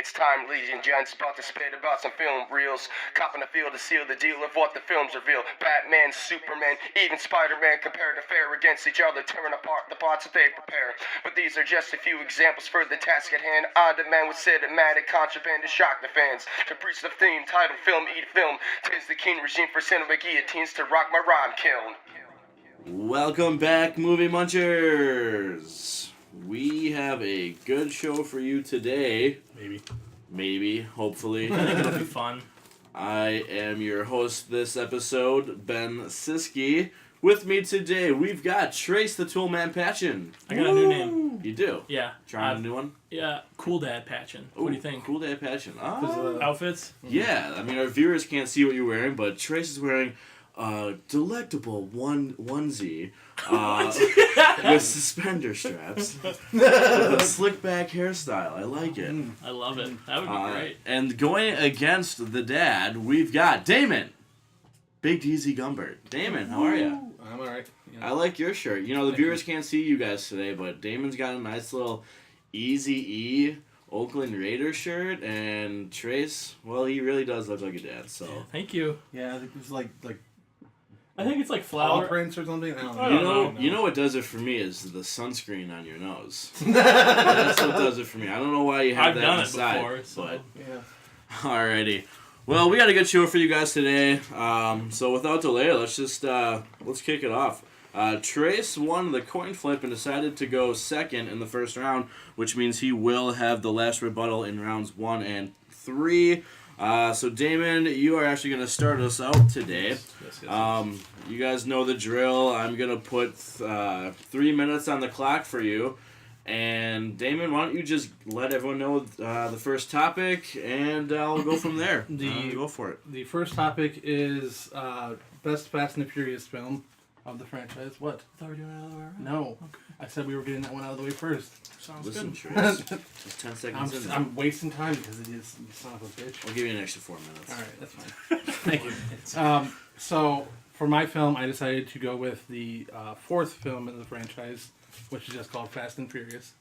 It's time, ladies and gents, about to spit about some film reels. Copping the field to seal the deal of what the films reveal. Batman, Superman, even Spider-Man compared to fair against each other, tearing apart the parts that they prepare. But these are just a few examples for the task at hand. On demand with cinematic contraband to shock the fans. To preach the theme, title, film, eat film. Tis the keen regime for cinema guillotines to rock my rhyme kiln. Welcome back, Movie Munchers! We have a good show for you today. Maybe, hopefully. I think it'll be fun. I am your host this episode, Ben Siski. With me today, we've got Trace the Toolman Patchen. I got a new name. You do? Yeah. Trying a new one? Yeah, Cool Dad Patchen. What do you think? Cool Dad Patchen. Outfits? Yeah, I mean, our viewers can't see what you're wearing, but Trace is wearing a delectable onesie with suspender straps with a slick back hairstyle. I like it. I love it. That would be great. And going against the dad, we've got Damon. Big DZ Gumbert. Damon, how are you? I'm alright. I like your shirt. You know, the viewers can't see you guys today, but Damon's got a nice little Eazy-E Oakland Raiders shirt, and Trace, well, he really does look like a dad, so. Yeah, thank you. Yeah, I think it's like I think it's like flower flower. prints or something. I don't know. I don't know. You know what does it for me is the sunscreen on your nose. That's what does it for me. I don't know why you have I've that done on it the side, before, so. but Yeah. alrighty. Well, we got a good show for you guys today. So without delay, let's kick it off. Trace won the coin flip and decided to go second in the first round, which means he will have the last rebuttal in rounds 1 and 3. So Damon, you are actually going to start us out today. Yes. You guys know the drill. I'm going to put 3 minutes on the clock for you. And Damon, why don't you just let everyone know the first topic, and I'll go from there. Go for it. The first topic is best Fast and the Furious film of the franchise. What? I thought we were doing it the other way around. No. Okay. I said we were getting that one out of the way first. Sounds Listen, good. Trace. Just 10 seconds in. I'm wasting time because it is, you son of a bitch. I'll give you an extra 4 minutes. Alright, that's fine. Thank you. So, for my film, I decided to go with the fourth film in the franchise, which is just called Fast and Furious.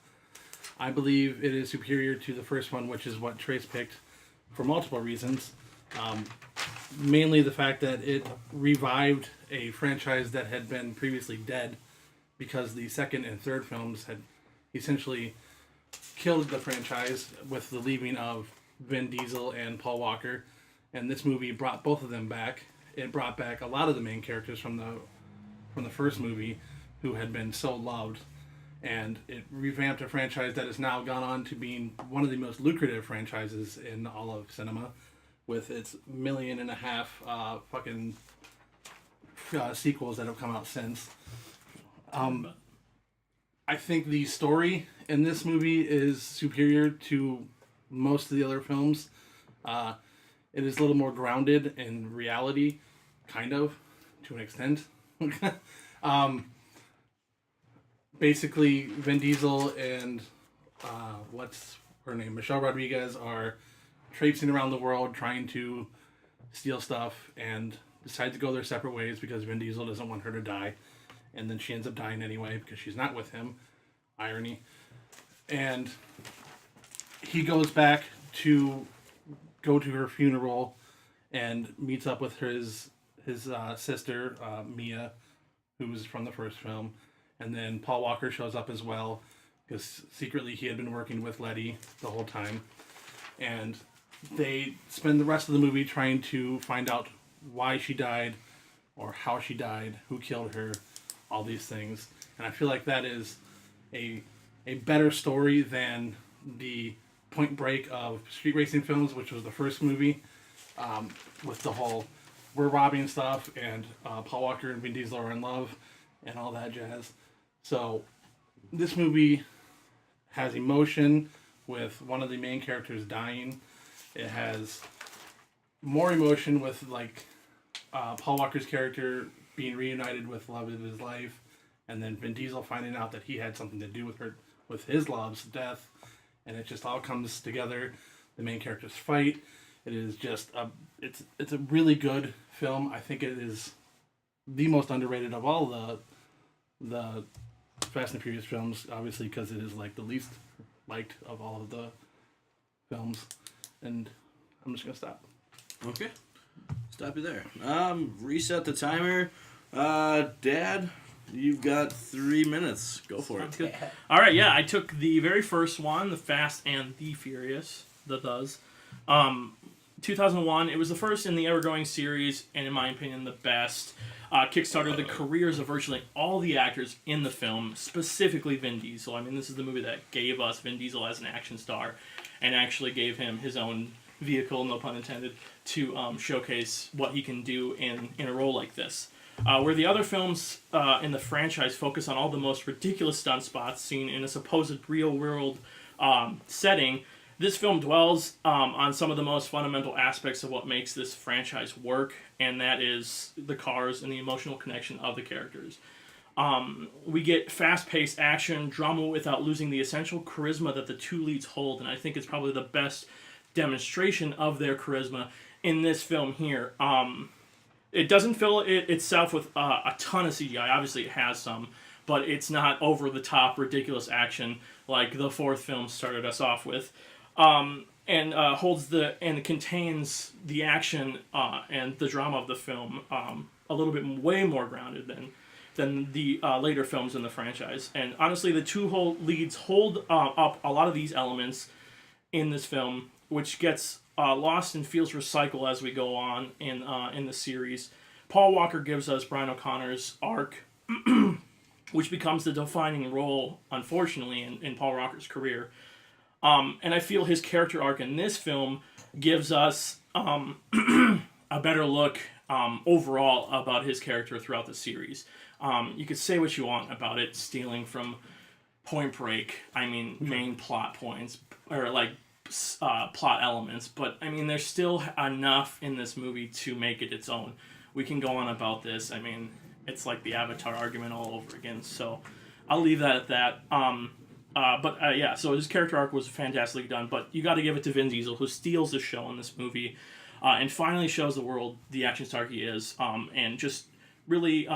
I believe it is superior to the first one, which is what Trace picked for multiple reasons. Mainly the fact that it revived a franchise that had been previously dead, because the second and third films had essentially killed the franchise with the leaving of Vin Diesel and Paul Walker, and this movie brought both of them back. It brought back a lot of the main characters from the first movie who had been so loved, and it revamped a franchise that has now gone on to being one of the most lucrative franchises in all of cinema, with its $1.5 million fucking sequels that have come out since. I think the story in this movie is superior to most of the other films. It is a little more grounded in reality, kind of, to an extent. Basically, Vin Diesel and what's her name, Michelle Rodriguez, are traipsing around the world trying to steal stuff and decide to go their separate ways because Vin Diesel doesn't want her to die. And then she ends up dying anyway because she's not with him. Irony. And he goes back to go to her funeral and meets up with his sister, Mia, who was from the first film. And then Paul Walker shows up as well, because secretly he had been working with Letty the whole time. And they spend the rest of the movie trying to find out why she died, or how she died, who killed her, all these things. And I feel like that is a better story than the Point Break of street racing films, which was the first movie, with the whole we're robbing stuff, and Paul Walker and Vin Diesel are in love, and all that jazz. So this movie has emotion with one of the main characters dying. It has more emotion with Paul Walker's character being reunited with the love of his life, and then Vin Diesel finding out that he had something to do with his love's death, and it just all comes together. The main characters fight. It is just it's a really good film. I think it is the most underrated of all the Fast and Furious films, obviously, because it is like the least liked of all of the films, and I'm just gonna stop. Okay. Stop you there. Reset the timer. Dad, you've got 3 minutes. Go for it. Good. All right, yeah, I took the very first one, The Fast and the Furious, 2001. It was the first in the ever-growing series, and in my opinion, the best. Kickstarted the careers of virtually all the actors in the film, specifically Vin Diesel. I mean, this is the movie that gave us Vin Diesel as an action star, and actually gave him his own vehicle, no pun intended, to showcase what he can do in a role like this. Where the other films in the franchise focus on all the most ridiculous stunt spots seen in a supposed real-world setting, this film dwells on some of the most fundamental aspects of what makes this franchise work, and that is the cars and the emotional connection of the characters. We get fast-paced action, drama without losing the essential charisma that the two leads hold, and I think it's probably the best demonstration of their charisma in this film here. It doesn't fill itself with a ton of CGI. Obviously, it has some, but it's not over-the-top, ridiculous action like the fourth film started us off with. And contains the action and the drama of the film a little bit way more grounded than the later films in the franchise. And honestly, the two leads hold up a lot of these elements in this film, which gets lost and feels recycled as we go on in the series. Paul Walker gives us Brian O'Connor's arc, which becomes the defining role, unfortunately, in Paul Walker's career. And I feel his character arc in this film gives us a better look overall about his character throughout the series. You could say what you want about it, stealing from Point Break, main plot points, or plot elements, but there's still enough in this movie to make it its own. We can go on about this. It's like the Avatar argument all over again, so I'll leave that at that. So his character arc was fantastically done, but you got to give it to Vin Diesel, who steals the show in this movie, and finally shows the world the action star he is, and just really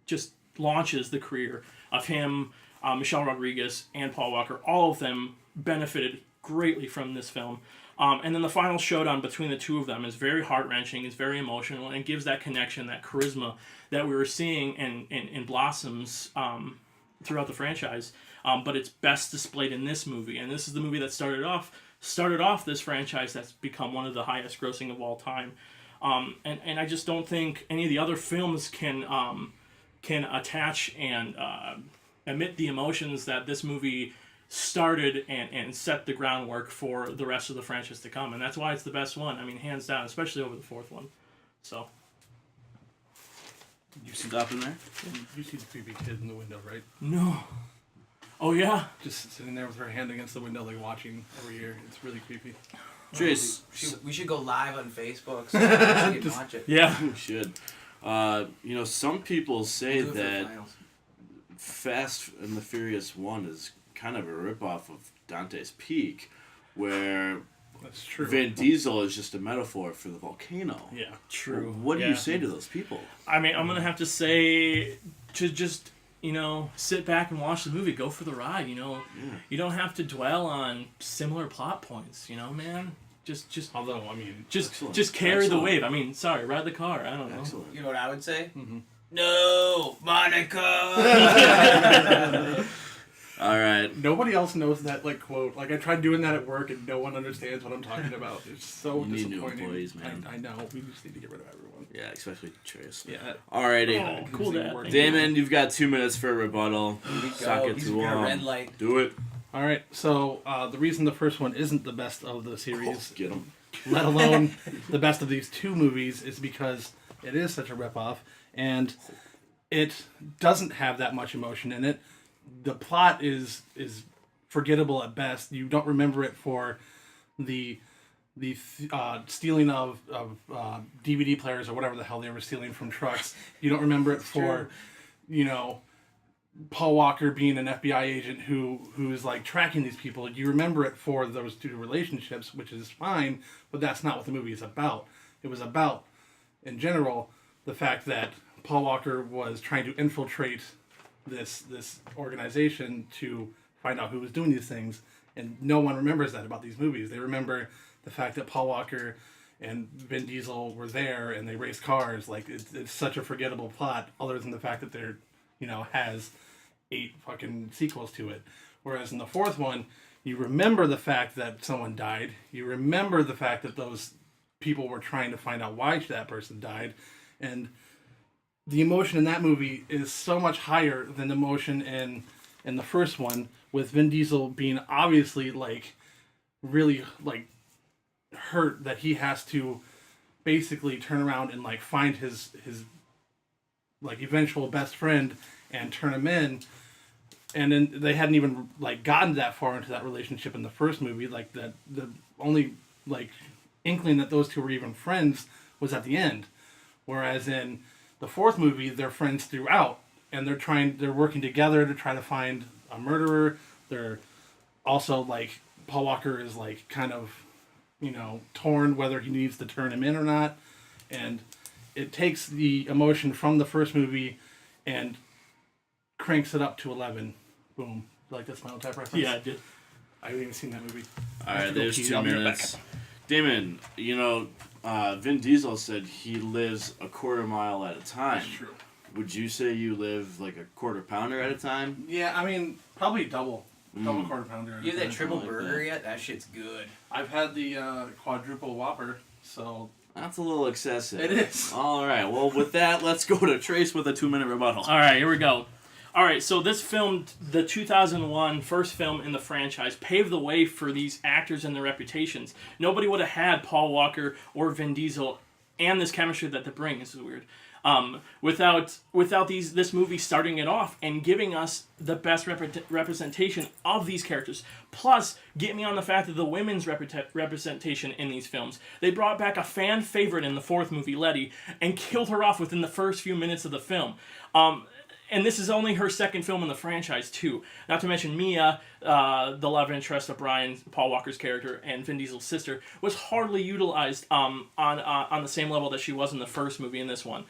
just launches the career of him, Michelle Rodriguez, and Paul Walker. All of them benefited greatly from this film. And then the final showdown between the two of them is very heart-wrenching, it's very emotional, and gives that connection, that charisma that we were seeing in blossoms throughout the franchise. But it's best displayed in this movie, and this is the movie that started off this franchise that's become one of the highest grossing of all time. And I just don't think any of the other films can attach and emit the emotions that this movie started and set the groundwork for the rest of the franchise to come, and that's why it's the best one. Hands down, especially over the fourth one. So. You stopping there? You see the creepy kid in the window, right? No. Oh, yeah? Just sitting there with her hand against the window, washing every year. It's really creepy. Trace. We should go live on Facebook so we can watch it. Yeah. We should. Some people say that Fast and the Furious 1 is kind of a ripoff of Dante's Peak, where that's true. Vin Diesel is just a metaphor for the volcano. Yeah, true. What do you say to those people? I'm going to have to say to just, sit back and watch the movie. Go for the ride, You don't have to dwell on similar plot points, man. Just carry the wave. Ride the car. I don't know. Excellent. You know what I would say? Mm-hmm. No, Monica! All right. Nobody else knows that quote. I tried doing that at work and no one understands what I'm talking about. It's so you disappointing. Need new employees, man. I know. We just need to get rid of everyone. Yeah, especially Trace. Yeah. Alrighty. Oh, cool, Dad. Damon, you've got 2 minutes for a rebuttal. Suck it He's to gonna red light. Do it. All right. So the reason the first one isn't the best of the series, Get him. let alone the best of these two movies, is because it is such a ripoff and it doesn't have that much emotion in it. The plot is forgettable at best. You don't remember it for the stealing of DVD players or whatever the hell they were stealing from trucks. You don't remember it for, Paul Walker being an FBI agent who is tracking these people. You remember it for those two relationships, which is fine, but that's not what the movie is about. It was about, in general, the fact that Paul Walker was trying to infiltrate this organization to find out who was doing these things, And no one remembers that about these movies. They remember the fact that Paul Walker and Vin Diesel were there and they raced cars. Like, it's such a forgettable plot, other than the fact that there, has 8 fucking sequels to it. Whereas in the fourth one, you remember the fact that someone died. You remember the fact that those people were trying to find out why that person died. And the emotion in that movie is so much higher than the emotion in the first one, with Vin Diesel being obviously, like, really, like, hurt that he has to basically turn around and, like, find his like, eventual best friend and turn him in. And then they hadn't even, like, gotten that far into that relationship in the first movie. Like, the only, like, inkling that those two were even friends was at the end. Whereas in the fourth movie, they're friends throughout, and they're working together to try to find a murderer. They're also, like, Paul Walker is, like, kind of, torn whether he needs to turn him in or not. And it takes the emotion from the first movie and cranks it up to 11. Boom. Like that Spinal Tap reference? Yeah, I did. I haven't even seen that movie. Alright, there's 2 minutes. Damon, Vin Diesel said he lives a quarter mile at a time. That's true. Would you say you live like a quarter pounder at a time? Yeah, I mean, probably double quarter pounder. You have that triple like burger that. yet? That shit's good. I've had the quadruple Whopper, so That's a little excessive. it is. Alright, well, with that, let's go to Trace with a 2-minute rebuttal. All right, here we go. All right, so this film, the 2001 first film in the franchise, paved the way for these actors and their reputations. Nobody would have had Paul Walker or Vin Diesel and this chemistry that they bring. This is weird. Without this movie starting it off and giving us the best representation of these characters. Plus, get me on the fact that the women's representation in these films. They brought back a fan favorite in the fourth movie, Letty, and killed her off within the first few minutes of the film. And this is only her second film in the franchise, too. Not to mention Mia, the love interest of Brian, Paul Walker's character, and Vin Diesel's sister, was hardly utilized on the same level that she was in the first movie in this one.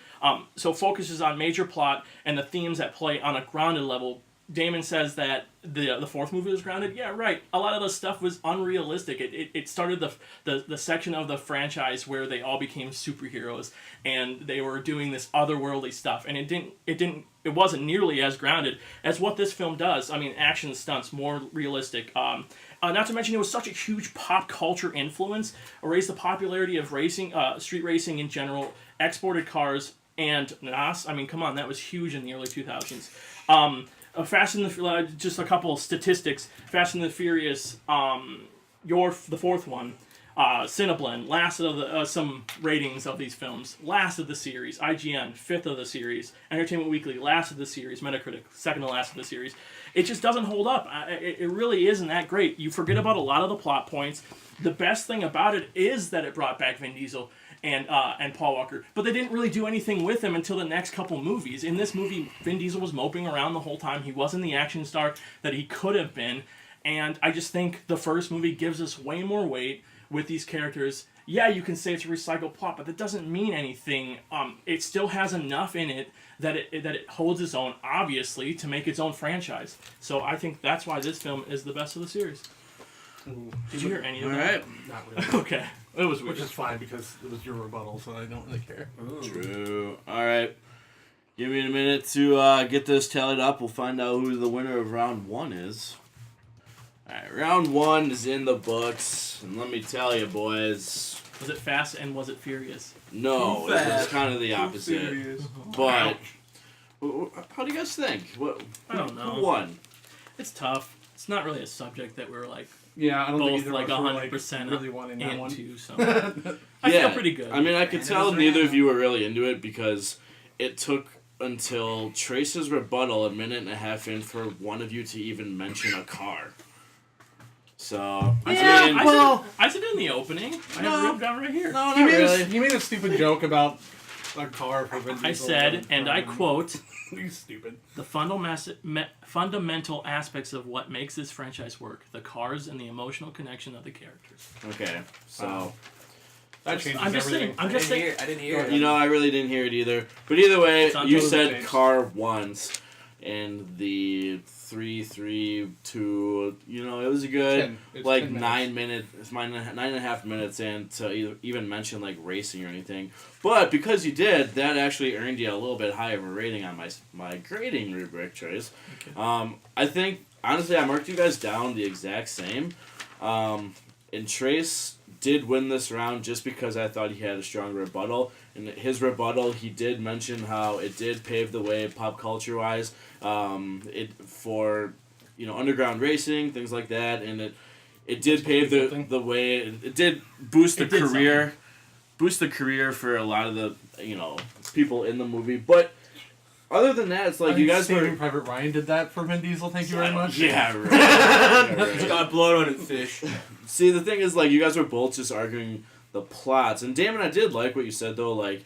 So focuses on major plot and the themes at play on a grounded level. Damon says that the fourth movie was grounded. Yeah, right. A lot of the stuff was unrealistic. It started the section of the franchise where they all became superheroes and they were doing this otherworldly stuff, and it wasn't nearly as grounded as what this film does. I mean, action stunts, more realistic. Not to mention, it was such a huge pop culture influence. It raised the popularity of racing, street racing in general, exported cars, and NAS. I mean, come on, that was huge in the early 2000s. Just a couple of statistics. Fast and the Furious, the fourth one, Cineblend, last of the some ratings of these films, last of the series. IGN, fifth of the series. Entertainment Weekly, last of the series. Metacritic, second to last of the series. It just doesn't hold up. It really isn't that great. You forget about a lot of the plot points. The best thing about it is that it brought back Vin Diesel and Paul Walker, but they didn't really do anything with him until the next couple movies. In this movie, Vin Diesel was moping around the whole time. He wasn't the action star that he could have been, and I just think the first movie gives us way more weight with these characters. Yeah, you can say it's a recycled plot, but that doesn't mean anything. It still has enough in it that it holds its own, obviously, to make its own franchise. So I think that's why this film is the best of the series. Ooh. Did you hear any of All that? right. Not really. Okay. It was weird. Which is fine because it was your rebuttal, so I don't really care. Ooh. True. All right. Give me a minute to get this tallied up. We'll find out who the winner of round 1 is. All right, round 1 is in the books, and let me tell you, boys. Was it Fast and was it Furious? No, Too it was fast, kind of the opposite. But how do you guys think? I don't know. Who won? It's tough. It's not really a subject that we're like Yeah, I don't both think either like of us were, 100% really wanting that one. into. So I feel pretty good. I mean, I could And it tell was neither of random. you were really into it because it took until Trace's rebuttal a minute and a half in for one of you to even mention a car. So, I said it in the opening. I have it written down right here. no, He not made, really. he made a stupid joke about a car for Vin Diesel. I said, and I quote, He's stupid. the fundamental aspects of what makes this franchise work: the cars and the emotional connection of the characters. Okay, so Wow. That changes I'm just everything. saying. I'm just saying. I didn't hear it. you know, I really didn't hear it either. But either way, It's on you Total said Change. car once, and the 3-3-2. You know, it was a good It's like 10 minutes. 9 minutes. It's 9.5 minutes in to even mention like racing or anything. But because you did, that actually earned you a little bit higher of a rating on my grading rubric, Trace. Okay. I think honestly, I marked you guys down the exact same. And Trace did win this round just because I thought he had a strong rebuttal. In his rebuttal, he did mention how it did pave the way pop culture wise, for underground racing, things like that, and it did pave the way. It did boost the It did career, boost the career for a lot of the people in the movie. But other than that, it's like you guys Saving were. Private Ryan did that for Vin Diesel. Thank you very much. Yeah, right. Yeah, It's right. got blood on it, fish. See, the thing is, like, you guys were both just arguing the plots. And Damon, I did like what you said, though. Like,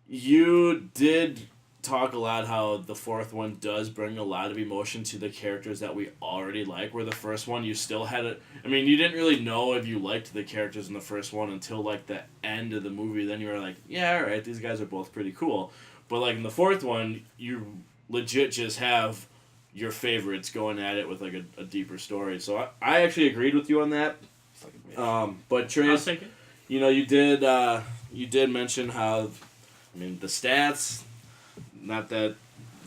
you did talk a lot how the fourth one does bring a lot of emotion to the characters that we already like, where the first one, you still had it. I mean, you didn't really know if you liked the characters in the first one until, like, the end of the movie. Then you were like, yeah, all right, these guys are both pretty cool. But, like, in the fourth one, you legit just have your favorites going at it with, like, a deeper story. So I actually agreed with you on that. But I'll Trace, take it. you did mention how, I mean, the stats, not that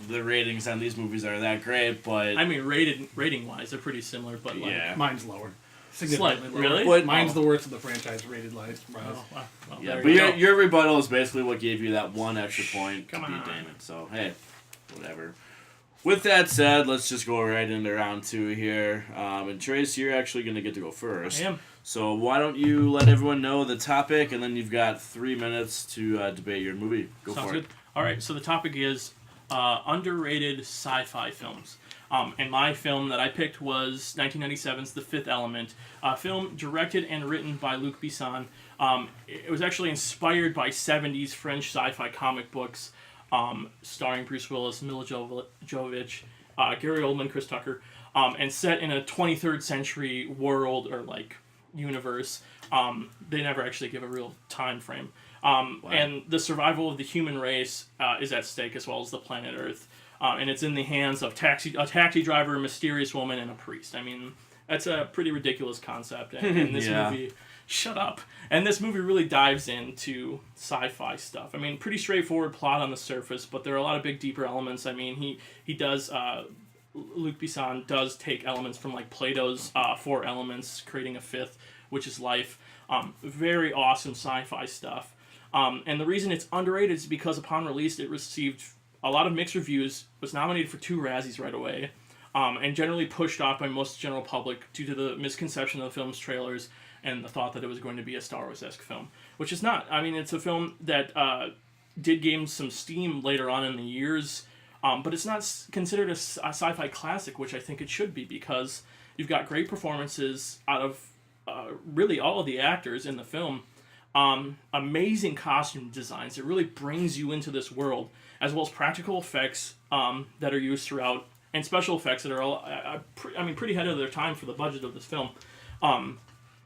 the ratings on these movies are that great, but I mean, rating wise, they're pretty similar, but like, yeah. Mine's lower. Slightly, Significantly really? lower. But- Mine's the worst of the franchise rated wise. Oh, wow. Well, Yeah, there but you go. your rebuttal is basically what gave you that one extra point Come to beat on. Damon. So, hey, whatever. With that said, let's just go right into round two here. And Trace, you're actually going to get to go first. I am. So why don't you let everyone know the topic, and then you've got 3 minutes to debate your movie. Go Sounds for good. it. All right, so the topic is underrated sci-fi films. And my film that I picked was 1997's The Fifth Element, a film directed and written by Luc Besson. It was actually inspired by 70s French sci-fi comic books, starring Bruce Willis, Mila Jovovich, Gary Oldman, Chris Tucker, and set in a 23rd century world or like universe. They never actually give a real time frame. And the survival of the human race is at stake, as well as the planet Earth. And it's in the hands of a taxi driver, a mysterious woman, and a priest. I mean, that's a pretty ridiculous concept. And this Yeah. movie, shut up. And this movie really dives into sci-fi stuff. I mean, pretty straightforward plot on the surface, but there are a lot of big, deeper elements. I mean, he does. Luc Besson does take elements from like Plato's 4 elements, creating a fifth, which is life. Very awesome sci-fi stuff. And the reason it's underrated is because upon release it received a lot of mixed reviews, was nominated for 2 Razzies right away, and generally pushed off by most general public due to the misconception of the film's trailers and the thought that it was going to be a Star Wars-esque film, which is not. I mean, it's a film that did gain some steam later on in the years, but it's not considered a sci-fi classic, which I think it should be, because you've got great performances out of really all of the actors in the film. Amazing costume designs. It really brings you into this world, as well as practical effects that are used throughout, and special effects that are all, pretty ahead of their time for the budget of this film.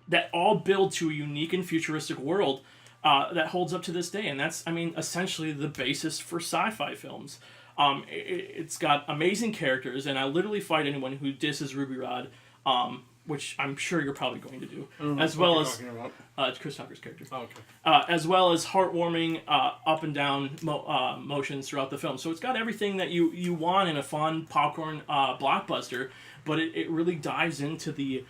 That all build to a unique and futuristic world that holds up to this day, and that's, essentially the basis for sci-fi films. It's got amazing characters, and I literally fight anyone who disses Ruby Rod, which I'm sure you're probably going to do, as well as it's Chris Tucker's character. Oh, okay. As well as heartwarming up and down motions throughout the film. So it's got everything that you want in a fun popcorn blockbuster, but it really dives into the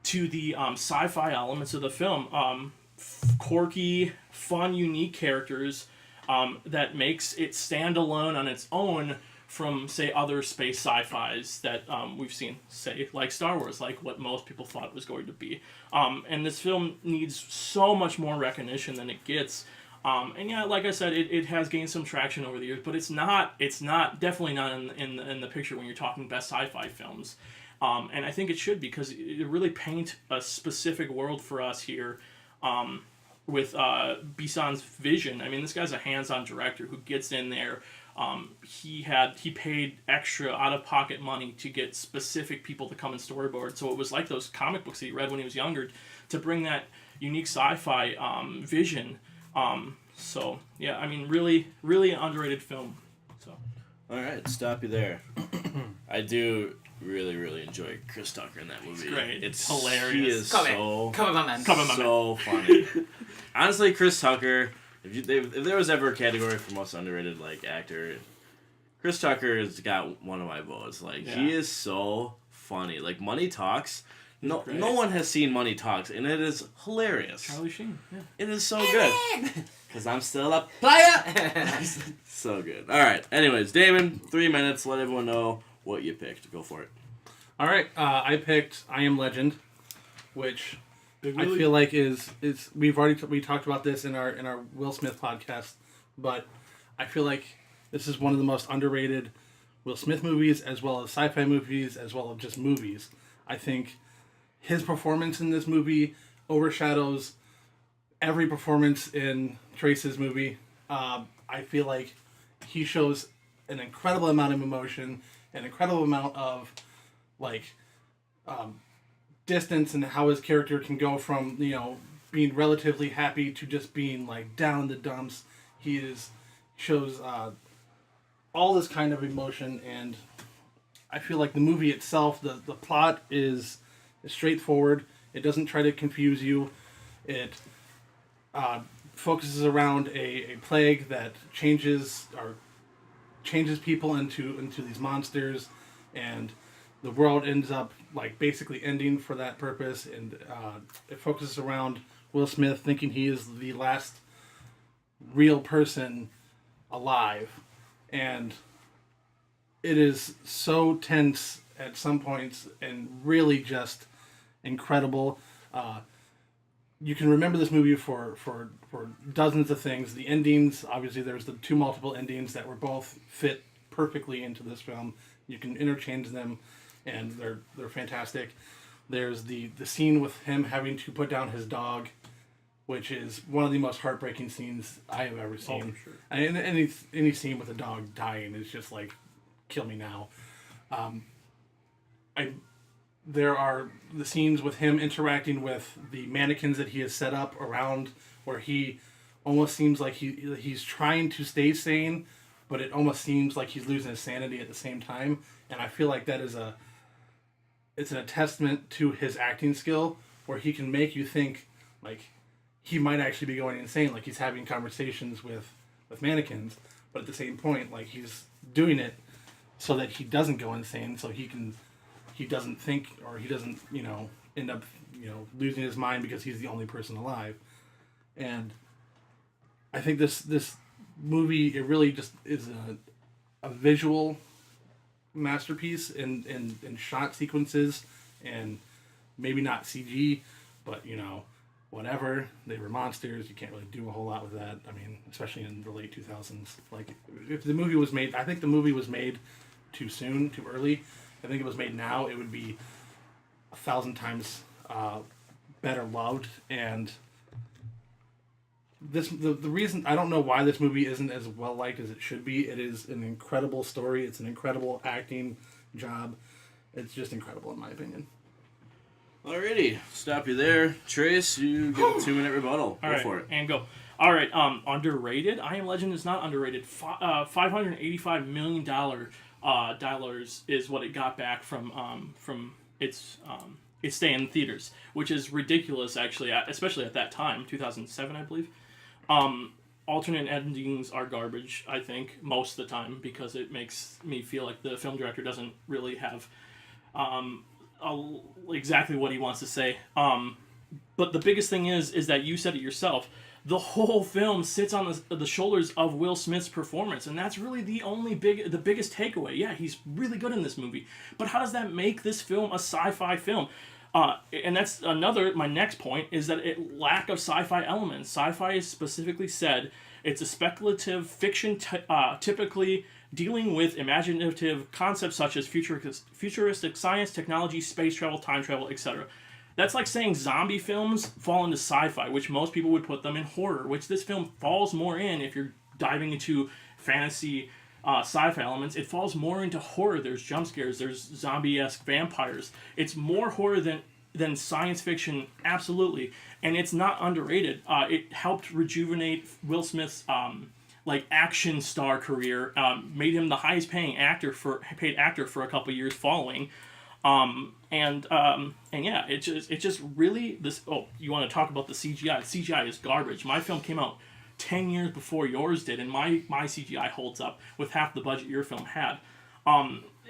sci-fi elements of the film. Quirky, fun, unique characters that makes it stand alone on its own from, say, other space sci-fis that we've seen, say, like Star Wars, like what most people thought it was going to be. And this film needs so much more recognition than it gets. And yeah, like I said, it has gained some traction over the years, but it's definitely not in the picture when you're talking best sci-fi films. And I think it should, because it really paint a specific world for us here with Besson's vision. I mean, this guy's a hands-on director who gets in there. He paid extra out-of-pocket money to get specific people to come and storyboard. So it was like those comic books that he read when he was younger, to bring that unique sci-fi vision. So yeah, I mean, really, really an underrated film. So All right, stop you there. I do really enjoy Chris Tucker in that movie. It's great. It's hilarious. He is Come on, my man. so funny. Honestly, Chris Tucker. If there was ever a category for most underrated like actor, Chris Tucker has got one of my votes. Like he is so funny. Like Money Talks. No one has seen Money Talks, and it is hilarious. Charlie Sheen. Yeah. It is so good. Because I'm still a player. So good. All right. Anyways, Damon, 3 minutes. Let everyone know what you picked. Go for it. All right, I picked I Am Legend, which Big I Willie. feel like is we talked about this in our Will Smith podcast, but I feel like this is one of the most underrated Will Smith movies, as well as sci-fi movies, as well as just movies. I think his performance in this movie overshadows every performance in Trace's movie. I feel like he shows an incredible amount of emotion, an incredible amount of distance, and how his character can go from being relatively happy to just being like down in the dumps. Shows all this kind of emotion, and I feel like the movie itself, the plot is straightforward. It doesn't try to confuse you. It focuses around a plague that changes people into these monsters, and the world ends up like basically ending for that purpose. And it focuses around Will Smith thinking he is the last real person alive, and it is so tense at some points and really just incredible. You can remember this movie for dozens of things. The endings, obviously, there's the two multiple endings that were both fit perfectly into this film. You can interchange them, and they're fantastic. There's the scene with him having to put down his dog, which is one of the most heartbreaking scenes I have ever seen. Oh, for sure. And any scene with a dog dying is just like, kill me now. There are the scenes with him interacting with the mannequins that he has set up around, where he almost seems like he's trying to stay sane, but it almost seems like he's losing his sanity at the same time. And I feel like that is it's a testament to his acting skill, where he can make you think like he might actually be going insane, like he's having conversations with mannequins, but at the same point, like he's doing it so that he doesn't go insane, so he doesn't think, or he doesn't, end up, losing his mind because he's the only person alive. And I think this movie, it really just is a visual masterpiece in shot sequences, and maybe not CG, but whatever. They were monsters. You can't really do a whole lot with that. I mean, especially in the late 2000s. Like, if the movie was made, I think the movie was made too soon, too early. I think if it was made now, it would be 1,000 times better loved. And the reason, I don't know why this movie isn't as well liked as it should be. It is an incredible story. It's an incredible acting job. It's just incredible in my opinion. Alrighty, stop you there. Trace, you get a 2-minute rebuttal. All Go right, for it. and go. All right, underrated. I Am Legend is not underrated. $585 million dollars is what it got back from its stay in theaters, which is ridiculous, actually, especially at that time, 2007, I believe. Alternate endings are garbage, I think, most of the time, because it makes me feel like the film director doesn't really have exactly what he wants to say. But the biggest thing is that you said it yourself. The whole film sits on the shoulders of Will Smith's performance, and that's really the biggest takeaway. Yeah, he's really good in this movie, but how does that make this film a sci-fi film? And that's my next point, is that it lack of sci-fi elements. Sci-fi is specifically said it's a speculative fiction, typically dealing with imaginative concepts such as futuristic science, technology, space travel, time travel, etc. That's like saying zombie films fall into sci-fi, which most people would put them in horror, which this film falls more in. If you're diving into fantasy sci-fi elements, it falls more into horror. There's jump scares, there's zombie-esque vampires. It's more horror than science fiction, absolutely. And it's not underrated. It helped rejuvenate Will Smith's like action star career, made him the highest paid actor for a couple years following. And yeah, it just really this. Oh, you want to talk about the CGI? CGI is garbage. My film came out 10 years before yours did, and my CGI holds up with half the budget your film had.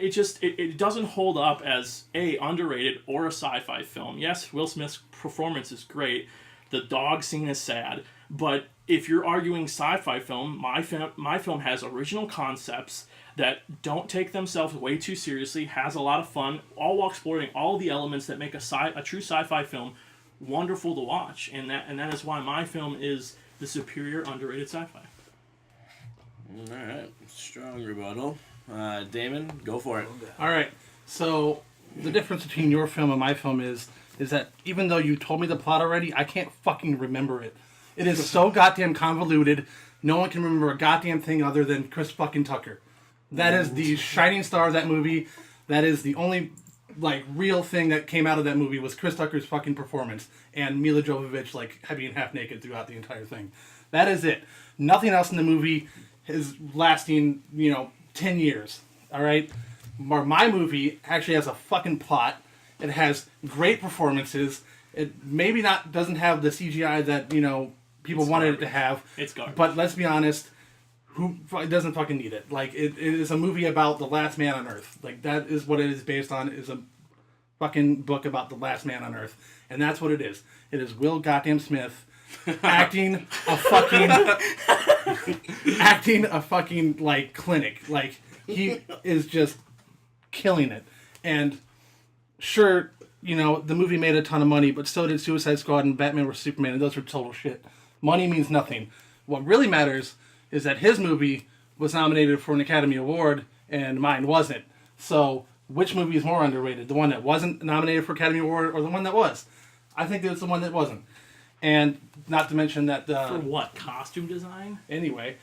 It doesn't hold up as underrated or a sci-fi film. Yes, Will Smith's performance is great. The dog scene is sad, but if you're arguing sci-fi film, my film has original concepts that don't take themselves way too seriously, has a lot of fun, all while exploring all the elements that make a true sci-fi film wonderful to watch, and that is why my film is the superior underrated sci-fi. All right, strong rebuttal. Damon, go for it. All right. So the difference between your film and my film is that even though you told me the plot already, I can't fucking remember it. It is so goddamn convoluted. No one can remember a goddamn thing other than Chris fucking Tucker. That is the shining star of that movie. That is the only like real thing that came out of that movie was Chris Tucker's fucking performance and Mila Jovovich like being half naked throughout the entire thing. That is it. Nothing else in the movie is lasting, 10 years. All right? My movie actually has a fucking plot. It has great performances. It maybe doesn't have the CGI that, people wanted it to have. It's garbage. But let's be honest, who doesn't fucking need it? Like, it is a movie about the last man on Earth. Like, that is what it is based on, is a fucking book about the last man on Earth. And that's what it is. It is Will goddamn Smith acting a fucking, like, clinic. Like, he is just killing it. And sure, the movie made a ton of money, but so did Suicide Squad and Batman vs. Superman, and those were total shit. Money means nothing. What really matters is that his movie was nominated for an Academy Award, and mine wasn't. So, which movie is more underrated? The one that wasn't nominated for Academy Award, or the one that was? I think it was the one that wasn't. And not to mention that... For what? Costume design? Anyway,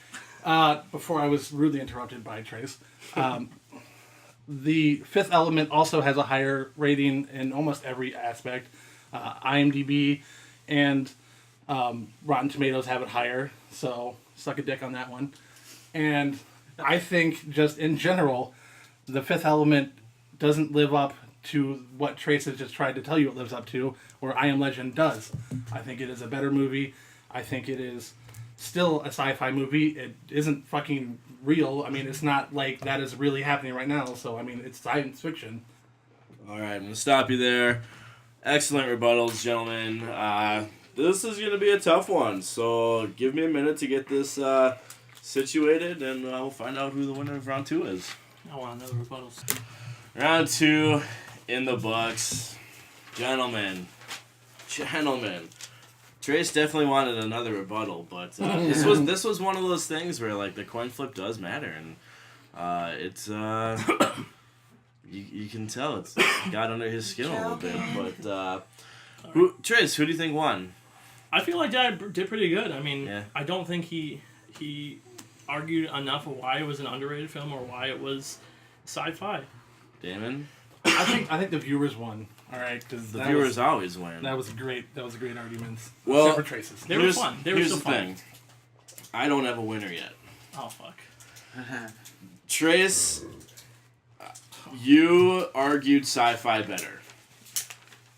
before I was rudely interrupted by Trace, The Fifth Element also has a higher rating in almost every aspect. IMDb and Rotten Tomatoes have it higher, so suck a dick on that one. And I think, just in general, The Fifth Element doesn't live up to what Trace has just tried to tell you it lives up to, or I Am Legend does. I think it is a better movie. I think it is still a sci-fi movie. It isn't fucking real. I mean, it's not like that is really happening right now, so, I mean, it's science fiction. All right, I'm going to stop you there. Excellent rebuttals, gentlemen. This is going to be a tough one, so give me a minute to get this situated, and we'll find out who the winner of round 2 is. I want another rebuttals. Round 2 in the books. Gentlemen. Trace definitely wanted another rebuttal, but this was one of those things where like the coin flip does matter, and it's you can tell it's got under his skin a little bit. But Trace, who do you think won? I feel like I did pretty good. I mean, Yeah. I don't think he argued enough of why it was an underrated film or why it was sci-fi. Damon? I think the viewers won. All right, because The viewers always win. That was a great argument. Well, Except for Trace's. They were fun. They were here's so the fun. thing. I don't have a winner yet. Oh fuck. Trace, you argued sci-fi better.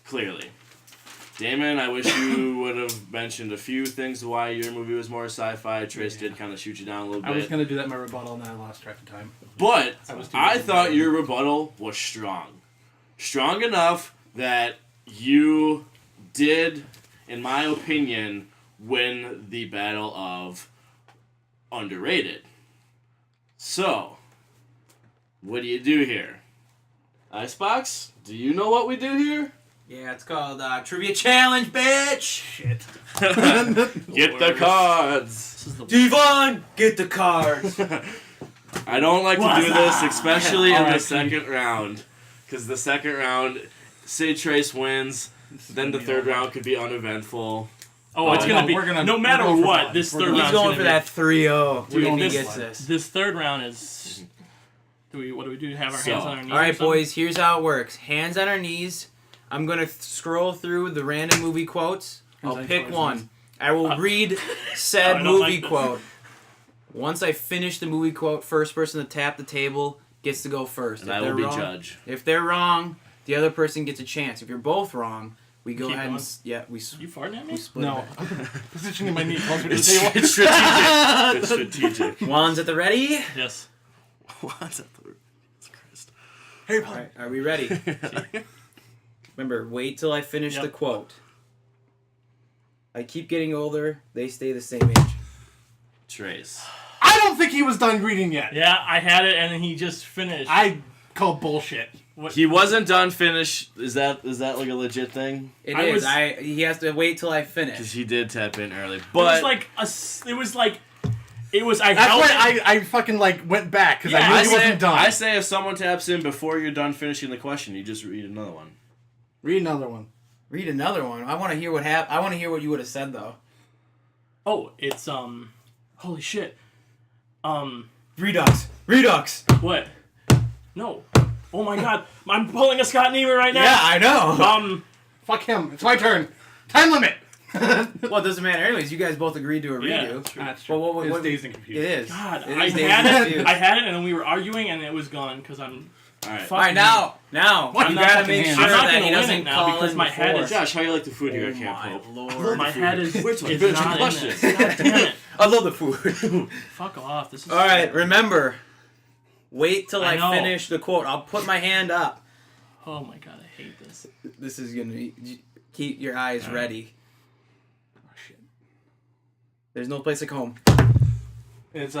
Clearly. Damon, I wish you would have mentioned a few things why your movie was more sci-fi. Trace did kind of shoot you down a little bit. I was going to do that in my rebuttal, and then I lost track of time. But I thought busy. your rebuttal was strong. Strong enough that you did, in my opinion, win the battle of underrated. So, what do you do here? Icebox, do you know what we do here? Yeah, it's called Trivia Challenge, bitch! Shit. Get the cards. Devon, get the cards! I don't like to do this, especially in the R.I.P. second round. Because the second round, say Trace wins, then the third round could be uneventful. Oh, it's gonna no, be. we're gonna- No we're matter going for what, one. this We're third going- round. He's going for that 3-0. We're going He this gets one. this. This third round is. What do we do? Have our hands on our knees? All right, or something? boys, here's how it works. Hands on our knees. I'm going to scroll through the random movie quotes. I'll Hands on pick shoulders, one. I will read I said don't movie like this. quote. Once I finish the movie quote, first person to tap the table gets to go first. And If I they're will be wrong- judge. If they're wrong, the other person gets a chance. If you're both wrong, we go Keep ahead going. and we You farting at me? split No, it. I'm positioning my knee closer to the It's, table. it's strategic. It's strategic. Juan's at the ready. Yes. What's that? Jesus Christ. Hey, All right, are we ready? Remember, wait till I finish Yep. the quote. I keep getting older. They stay the same age. Trace. I don't think he was done reading yet. Yeah, I had it, and then he just finished. I call bullshit. What- He wasn't done finish. Is that like a legit thing? It I is. was- He has to wait till I Because finish. he did tap in early. It But was like I That's held why it. I fucking like went back because Yeah, I knew I he say, wasn't done. I say if someone taps in before you're done finishing the question, you just read another one. Read another one. Read another one. I want to hear what happened. I want to hear what you would have said though. Oh, it's holy shit. Redux. Redux. What? No. Oh my god, I'm pulling a Scott Niemer right now. Yeah, I know. Fuck him. It's my turn. Time limit. Well, it doesn't matter. Anyways, you guys both agreed to a Yeah, redo. that's true. That's true. Well, It's what- dazed and confused. It is. God, It I is Dazed had and it. Confused. I had it, and then we were arguing, and it was gone because I'm. All right. Fuck All right, me. now, What? you You got gotta fucking make hands. sure I'm not that gonna he win doesn't it now call because in my head before. is- Josh, how you like the food here? I Oh can't my hope. lord. My head is Wait till I is finish the not in question. this. God damn it! I love the food. Fuck off. This is. All right, remember. Wait till I I know. finish the quote. I'll put my hand up. Oh my god, I hate this. This is gonna be. Keep your eyes ready. Oh, shit. There's no place like home. It's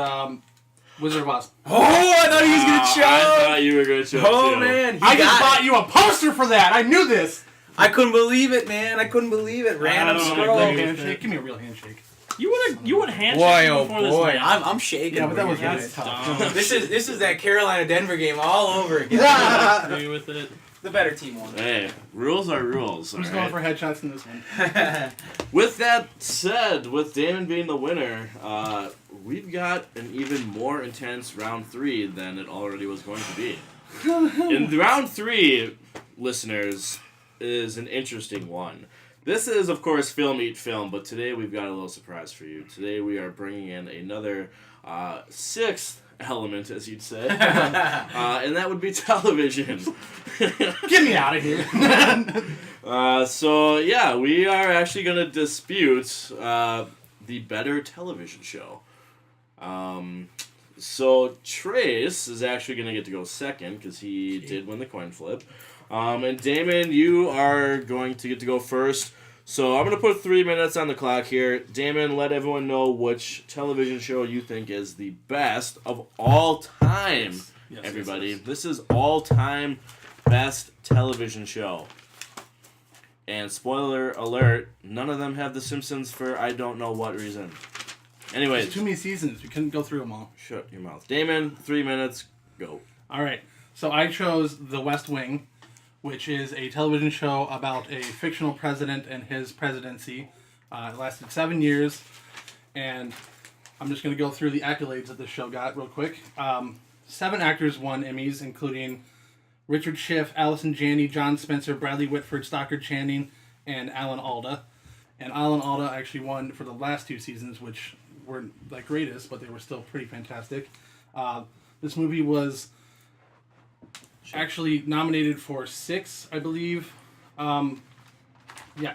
Wizard of Oz. Oh, I thought he was gonna I show. thought you were going to show Oh too. man, he I just got bought it. you a poster for that. I knew this. I couldn't believe it, man. I couldn't believe it. Random I don't scroll. agree with Handshake. it. Give me a real handshake. You would handshake Boy, me oh before this boy, match. I'm shaking. Yeah, but that over was here. that's tough. dumb. This is that Carolina Denver game all over again. I agree with it. The better team won. Hey, rules are rules. Who's all going right? for headshots in this one? With that said, with Damon being the winner, we've got an even more intense round 3 than it already was going to be. In round 3, listeners, is an interesting one. This is, of course, Film Eat Film, but today we've got a little surprise for you. Today we are bringing in another 6th element, as you'd say, and that would be television. Get me out of here. So yeah, we are actually going to dispute the better television show. So Trace is actually going to get to go second because he did win the coin flip. And Damon, you are going to get to go first. So I'm going to put 3 minutes on the clock here. Damon, let everyone know which television show you think is the best of all time. Yes, Everybody, yes. this is all-time best television show. And spoiler alert, none of them have The Simpsons for I don't know what reason. Anyways, There's too many seasons. We couldn't go through them all. shut your mouth. Damon, 3 minutes, go. All right. So I chose The West Wing, which is a television show about a fictional president and his presidency. It lasted 7 years, and I'm just going to go through the accolades that this show got real quick. 7 actors won Emmys, including Richard Schiff, Allison Janney, John Spencer, Bradley Whitford, Stockard Channing, and Alan Alda. And Alan Alda actually won for the last 2 seasons, which weren't the greatest, but they were still pretty fantastic. This movie was actually nominated for 6, I believe.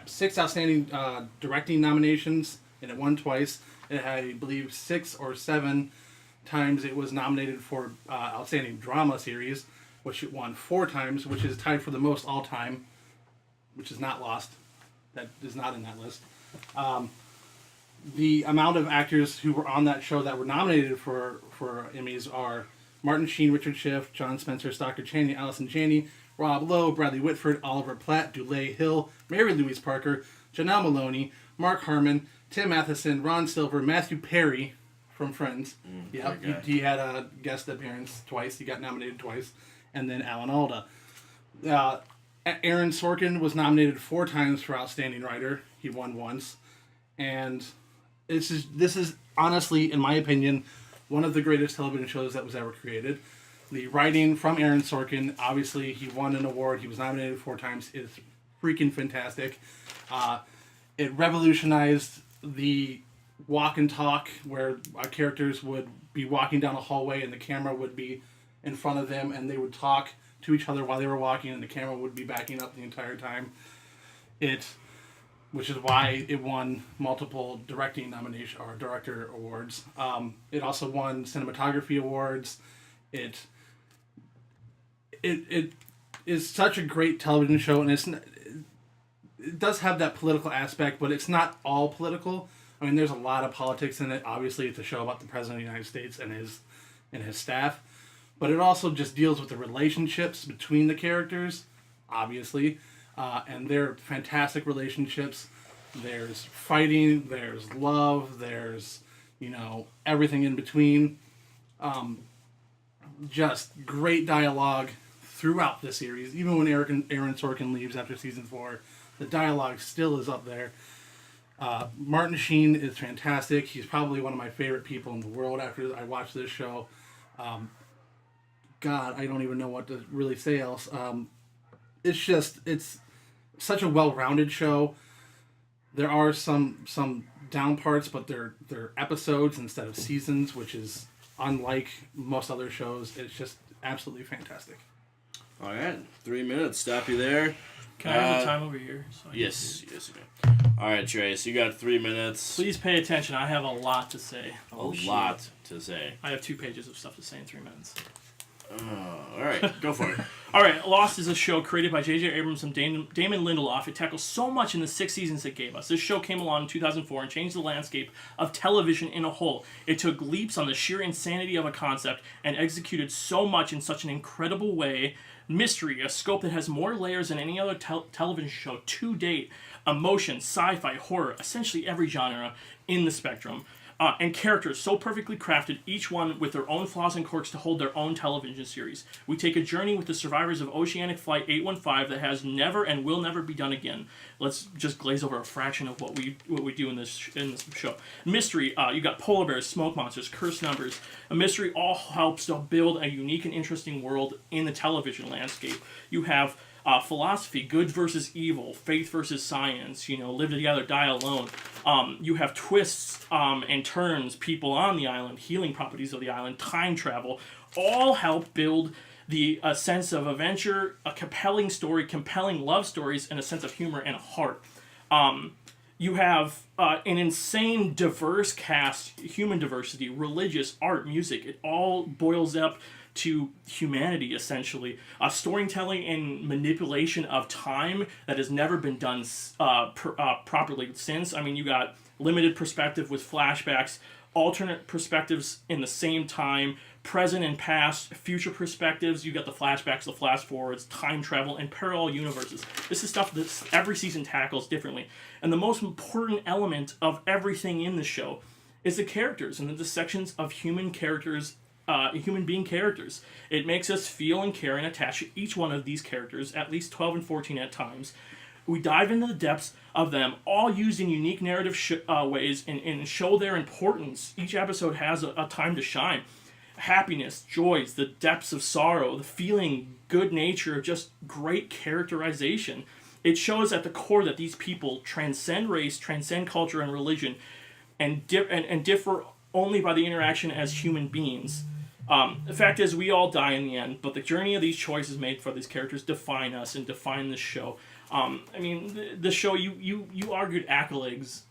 6 outstanding directing nominations, and it won twice. It had, I believe, 6 or 7 times it was nominated for outstanding drama series, which it won 4 times, which is tied for the most all time, which is not Lost. That is not in that list. The amount of actors who were on that show that were nominated for Emmys are Martin Sheen, Richard Schiff, John Spencer, Stockard Channing, Allison Janney, Rob Lowe, Bradley Whitford, Oliver Platt, Dulé Hill, Mary Louise Parker, Janelle Maloney, Mark Harmon, Tim Matheson, Ron Silver, Matthew Perry from Friends. great guy. He had a guest appearance twice. He got nominated twice. And then Alan Alda. Aaron Sorkin was nominated 4 times for Outstanding Writer. He won once. And this is honestly, in my opinion, one of the greatest television shows that was ever created. The writing from Aaron Sorkin, obviously, he won an award. He was nominated 4 times. It's freaking fantastic. It revolutionized the walk and talk, where our characters would be walking down a hallway and the camera would be in front of them, and they would talk to each other while they were walking, and the camera would be backing up the entire time. Which is why it won multiple directing nomination or director awards. It also won cinematography awards. It is such a great television show, and it does have that political aspect, but it's not all political. I mean, there's a lot of politics in it. Obviously, it's a show about the President of the United States and his staff, but it also just deals with the relationships between the characters, obviously, and they're fantastic relationships. There's fighting, there's love, there's, everything in between. Just great dialogue throughout the series. Even when Aaron Sorkin leaves after season 4, the dialogue still is up there. Martin Sheen is fantastic. He's probably one of my favorite people in the world after I watched this show. God, I don't even know what to really say else. It's such a well-rounded show. There are some down parts, but they're episodes instead of seasons, which is unlike most other shows. It's just absolutely fantastic. All right, 3 minutes. Stop you there. Can I have the time over here? So Yes, you may. All right, Trace, you got 3 minutes. Please pay attention. I have a lot to say. Lot to say. I have 2 pages of stuff to say in 3 minutes. All right, go for it. All right, Lost is a show created by J.J. Abrams and Damon Lindelof. It tackles so much in the 6 seasons it gave us. This show came along in 2004 and changed the landscape of television in a whole. It took leaps on the sheer insanity of a concept and executed so much in such an incredible way. Mystery, a scope that has more layers than any other television show to date. Emotion, sci-fi, horror, essentially every genre in the spectrum. And characters so perfectly crafted, each one with their own flaws and quirks to hold their own television series. We take a journey with the survivors of Oceanic Flight 815 that has never and will never be done again. Let's just glaze over a fraction of what we do in this show. Mystery, you got polar bears, smoke monsters, cursed numbers. A mystery all helps to build a unique and interesting world in the television landscape. You have philosophy, good versus evil, faith versus science, live together, die alone. You have twists and turns, people on the island, healing properties of the island, time travel, all help build the sense of adventure, a compelling story, compelling love stories, and a sense of humor and a heart. You have an insane, diverse cast, human diversity, religious, art, music. It all boils up to humanity, essentially. Storytelling and manipulation of time that has never been done properly since. I mean, you got limited perspective with flashbacks, alternate perspectives in the same time, present and past, future perspectives. You got the flashbacks, the flash forwards, time travel, and parallel universes. This is stuff that every season tackles differently. And the most important element of everything in the show is the characters and the dissections of human characters, human being characters. It makes us feel and care and attach to each one of these characters, at least 12 and 14 at times. We dive into the depths of them, all used in unique narrative ways and show their importance. Each episode has a time to shine. Happiness, joys, the depths of sorrow, the feeling, good nature, just great characterization. It shows at the core that these people transcend race, transcend culture and religion, and differ only by the interaction as human beings. The fact is, we all die in the end, but the journey of these choices made for these characters define us and define this show. I mean, the show, you argued accolades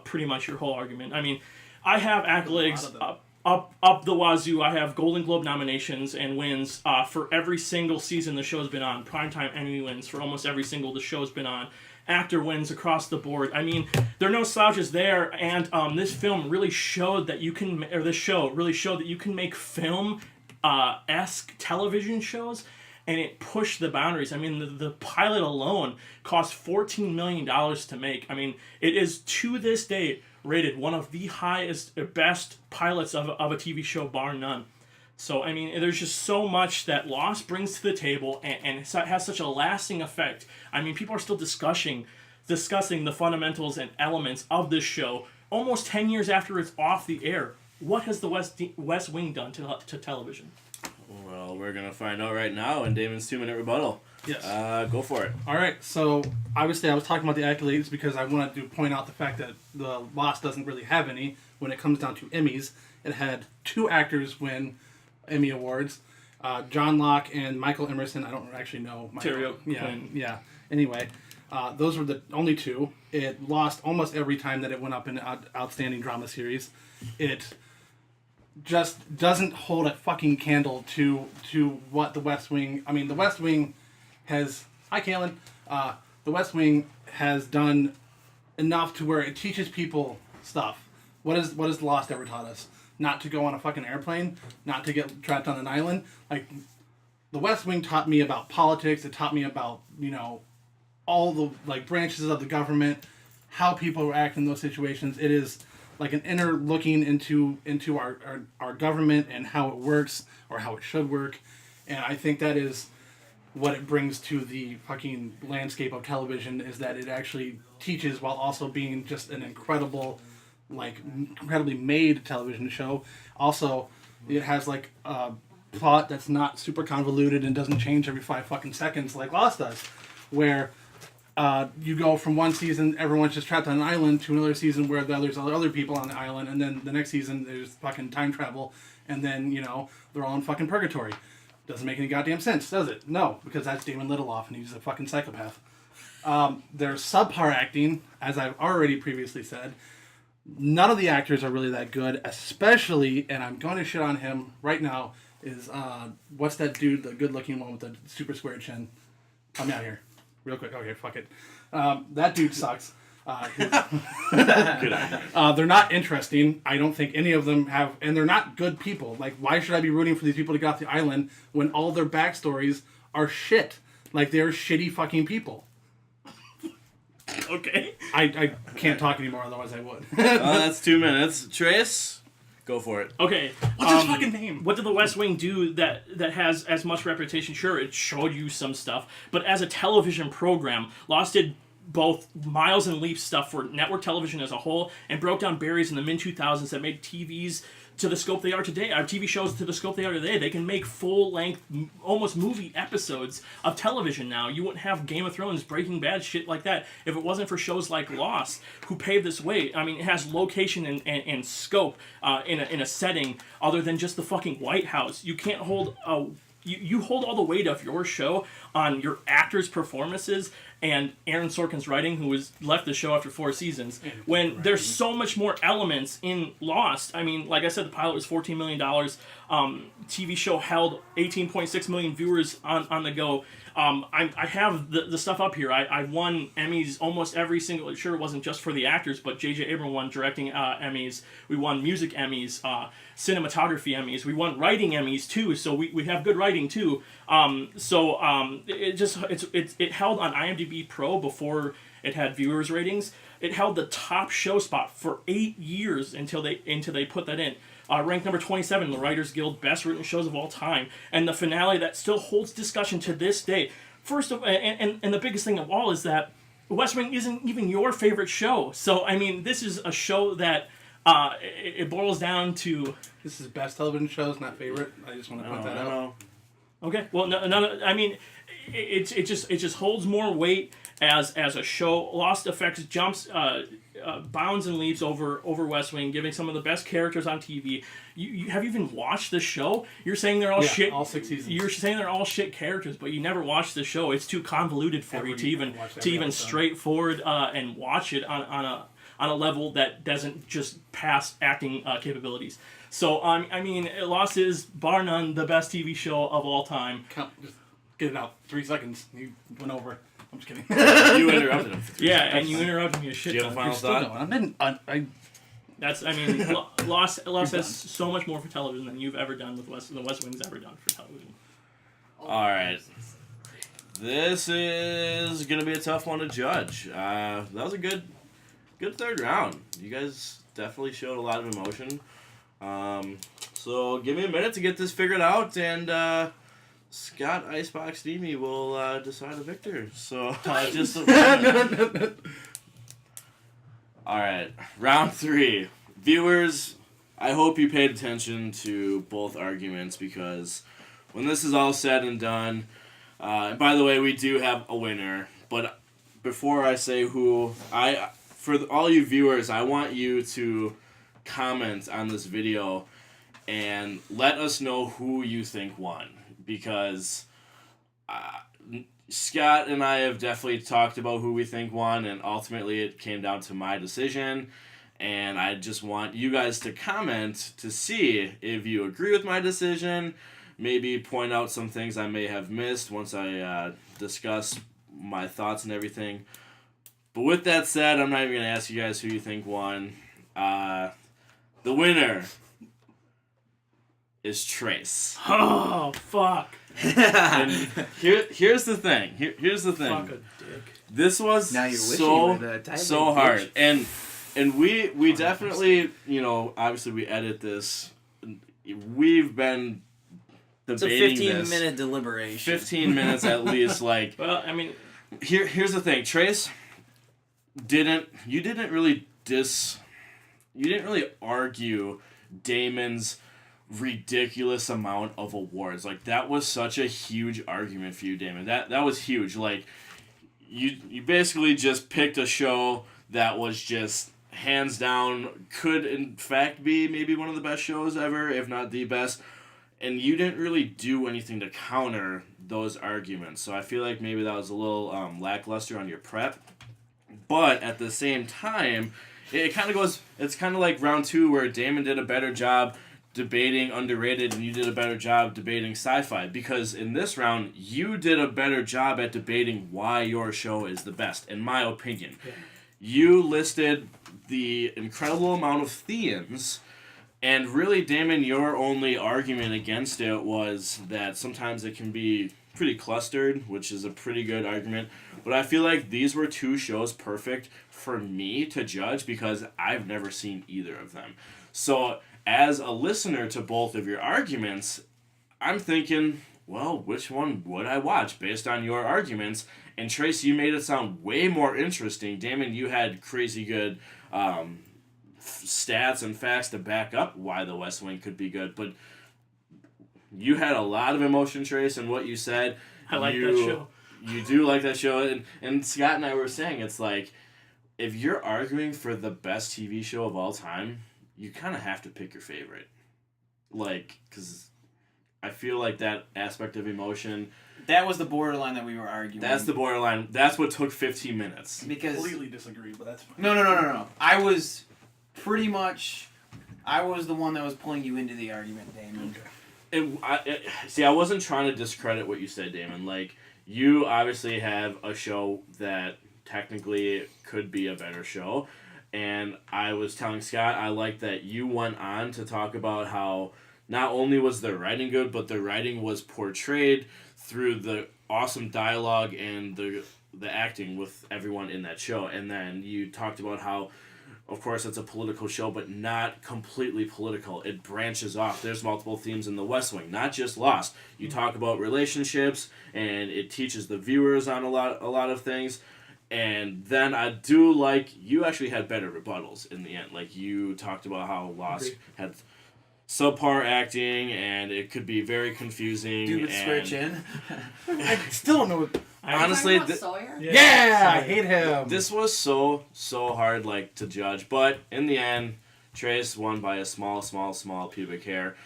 pretty much your whole argument. I mean, I have accolades up the wazoo. I have Golden Globe nominations and wins for every single season the show's been on. Primetime Emmy wins for almost every single the show's been on. Actor wins across the board. I mean, there are no slouches there, and this film really showed that you can, or this show really showed that you can make film-esque television shows, and it pushed the boundaries. I mean, the pilot alone cost $14 million to make. I mean, it is, to this day, rated one of the highest, best pilots of a TV show, bar none. So, I mean, there's just so much that Lost brings to the table, and it has such a lasting effect. I mean, people are still discussing the fundamentals and elements of this show almost 10 years after it's off the air. What has the West Wing done to television? Well, we're going to find out right now in Damon's 2-minute rebuttal. Yes. Go for it. All right. So obviously, I was talking about the accolades because I wanted to point out the fact that the Lost doesn't really have any when it comes down to Emmys. It had 2 actors win Emmy awards, John Locke and Michael Emerson. I don't actually know. Terry Yeah. Quinn. Yeah. Anyway, those were the only 2. It lost almost every time that it went up in Outstanding Drama Series. It just doesn't hold a fucking candle to what the West Wing. I mean, the West Wing has. Hi, Kaylin. The West Wing has done enough to where it teaches people stuff. What has Lost ever taught us? Not to go on a fucking airplane, not to get trapped on an island. Like, the West Wing taught me about politics. It taught me about, all the branches of the government, how people act in those situations. It is like an inner looking into our government and how it works or how it should work. And I think that is what it brings to the fucking landscape of television, is that it actually teaches while also being just an incredibly made television show. Also, it has a plot that's not super convoluted and doesn't change every 5 fucking seconds like Lost does, where you go from one season everyone's just trapped on an island to another season where there's other people on the island, and then the next season there's fucking time travel, and then they're all in fucking purgatory. Doesn't make any goddamn sense, does it? No, because that's Damon Lindelof and he's a fucking psychopath. There's subpar acting, as I've already previously said. None of the actors are really that good, especially, and I'm going to shit on him right now, is what's that dude, the good looking one with the super square chin? Help me out here. Real quick. Okay, fuck it. That dude sucks. They're not interesting. I don't think any of them have, and they're not good people. Like, why should I be rooting for these people to get off the island when all their backstories are shit? Like, they're shitty fucking people. Okay. I can't talk anymore, otherwise I would. That's 2 minutes. Trace, go for it. Okay. What's his fucking name? What did the West Wing do that has as much reputation? Sure, it showed you some stuff, but as a television program, Lost did both miles and leaps stuff for network television as a whole, and broke down barriers in the mid-2000s that made TVs to the scope they are today, our TV shows to the scope they are today. They can make full-length, almost movie episodes of television now. You wouldn't have Game of Thrones, Breaking Bad, shit like that if it wasn't for shows like Lost, who paved this way. I mean, it has location and scope in a setting other than just the fucking White House. You can't hold you hold all the weight of your show on your actors' performances and Aaron Sorkin's writing, who was left the show after 4 seasons, when there's so much more elements in Lost. I mean, like I said, the pilot was $14 million. TV show held 18.6 million viewers on the go. I have the stuff up here. I won Emmys almost every single... Sure, it wasn't just for the actors, but J.J. Abrams won directing Emmys. We won music Emmys, cinematography Emmys. We won writing Emmys, too, so we have good writing, too. It held on IMDb Pro before it had viewers ratings. It held the top show spot for 8 years until they put that in. Ranked number 27 in the Writers Guild Best Written Shows of All Time, and the finale that still holds discussion to this day. First of and the biggest thing of all is that West Wing isn't even your favorite show. So I mean, this is a show that it boils down to. This is best television shows, not favorite. I just want to point that out. Okay, well, no. I mean, it just holds more weight as a show. Lost affects jumps. Bounds and leaps over West Wing, giving some of the best characters on TV. You have you even watched the show? You're saying they're all shit. All 6 seasons. You're saying they're all shit characters, but you never watched the show. It's too convoluted for you to even straightforward and watch it on a level that doesn't just pass acting capabilities. So I mean, Lost is bar none the best TV show of all time. Just get it out. 3 seconds. You went over. I'm just kidding. You interrupted him. Yeah, and you interrupted me a shit Do you have a ton. final thought? Lost has so much more for television than you've ever done with the West Wing's ever done for television. All right. This is going to be a tough one to judge. That was a good third round. You guys definitely showed a lot of emotion. So give me a minute to get this figured out, and Scott Icebox Steamy will decide a victor. So just a minute. All right, round 3. Viewers, I hope you paid attention to both arguments, because when this is all said and done, And by the way, we do have a winner. But before I say who, for all you viewers, I want you to comment on this video and let us know who you think won. Because Scott and I have definitely talked about who we think won, and ultimately it came down to my decision. And I just want you guys to comment to see if you agree with my decision. Maybe point out some things I may have missed once I discuss my thoughts and everything. But with that said, I'm not even going to ask you guys who you think won. The winner is Trace. Oh, fuck. And here's the thing. Here's the thing. Fuck a dick. This was Now you're wishing you were the so tiebreaker. hard. And we definitely, you know, obviously we edit this. We've been It's a debating this. 15-minute deliberation. 15 minutes at least. Like, Well, I mean, here's the thing. Trace you didn't really argue Damon's ridiculous amount of awards. Like, that was such a huge argument for you, Damon. That was huge. Like, you basically just picked a show that was just hands down could in fact be maybe one of the best shows ever, if not the best. And you didn't really do anything to counter those arguments. So I feel like maybe that was a little lackluster on your prep. But at the same time, it kind of goes, it's kind of like round 2 where Damon did a better job debating underrated and you did a better job debating sci-fi. Because in this round, you did a better job at debating why your show is the best, in my opinion. Yeah. You listed the incredible amount of themes. And really, Damon, your only argument against it was that sometimes it can be pretty clustered, which is a pretty good argument. But I feel like these were 2 shows perfect for me to judge because I've never seen either of them. So as a listener to both of your arguments, I'm thinking, well, which one would I watch based on your arguments? And Tracy, you made it sound way more interesting. Damon, you had crazy good stats and facts to back up why The West Wing could be good, but you had a lot of emotion, Trace, in what you said. I like that show. You do like that show, and Scott and I were saying, it's like, if you're arguing for the best TV show of all time, you kind of have to pick your favorite. Like, because I feel like that aspect of emotion... That was the borderline that we were arguing. That's the borderline. That's what took 15 minutes. Because... Completely disagree, but that's fine. No. I was pretty much... I was the one that was pulling you into the argument, Damon. See, I wasn't trying to discredit what you said, Damon. Like, you obviously have a show that technically could be a better show. And I was telling Scott, I like that you went on to talk about how not only was the writing good, but the writing was portrayed through the awesome dialogue and the acting with everyone in that show. And then you talked about how, of course, it's a political show, but not completely political. It branches off. There's multiple themes in The West Wing, not just Lost. You talk about relationships, and it teaches the viewers on a lot of things. And then I do like, you actually had better rebuttals in the end. Like, you talked about how Lost had subpar acting, and it could be very confusing. Dude, switch in. I still don't know what... Honestly, Sawyer? Yeah, I hate him. this was so hard, like, to judge. But in the end, Trace won by a small pubic hair.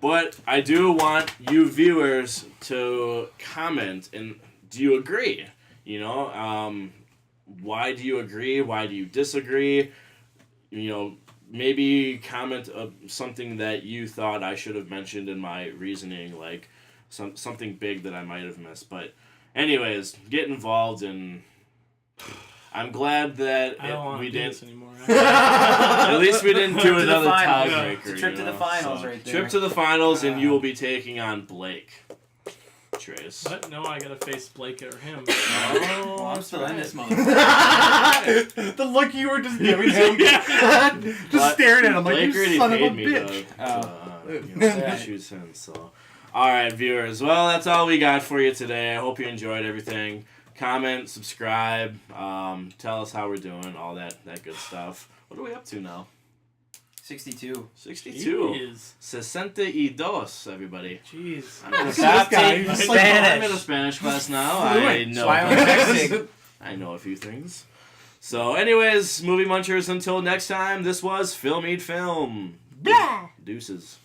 But I do want you viewers to comment, and do you agree? You know, why do you agree? Why do you disagree? You know, maybe comment something that you thought I should have mentioned in my reasoning, like something big that I might have missed. But anyways, get involved, and I'm glad that I don't want we to do didn't. this anymore. At least we didn't do To the another finals. tiebreaker. It's a trip to the finals right there. Trip to the finals, and you will be taking on Blake. Trace. But no, I gotta face Blake or him. Oh, well, I'm still in this month. The look you were just giving him. Just staring at him like, Blake you already son of a paid me bitch. to choose him, so. Alright, viewers. Well, that's all we got for you today. I hope you enjoyed everything. Comment, subscribe, tell us how we're doing, all that good stuff. What are we up to now? 62. 62. Jeez. 62, everybody. Jeez. I'm in a, Stop taking I'm Spanish. in a Spanish class now. I know. So I was texting. I know a few things. So, anyways, movie munchers, until next time, this was Film Eat Film. Blah. Deuces.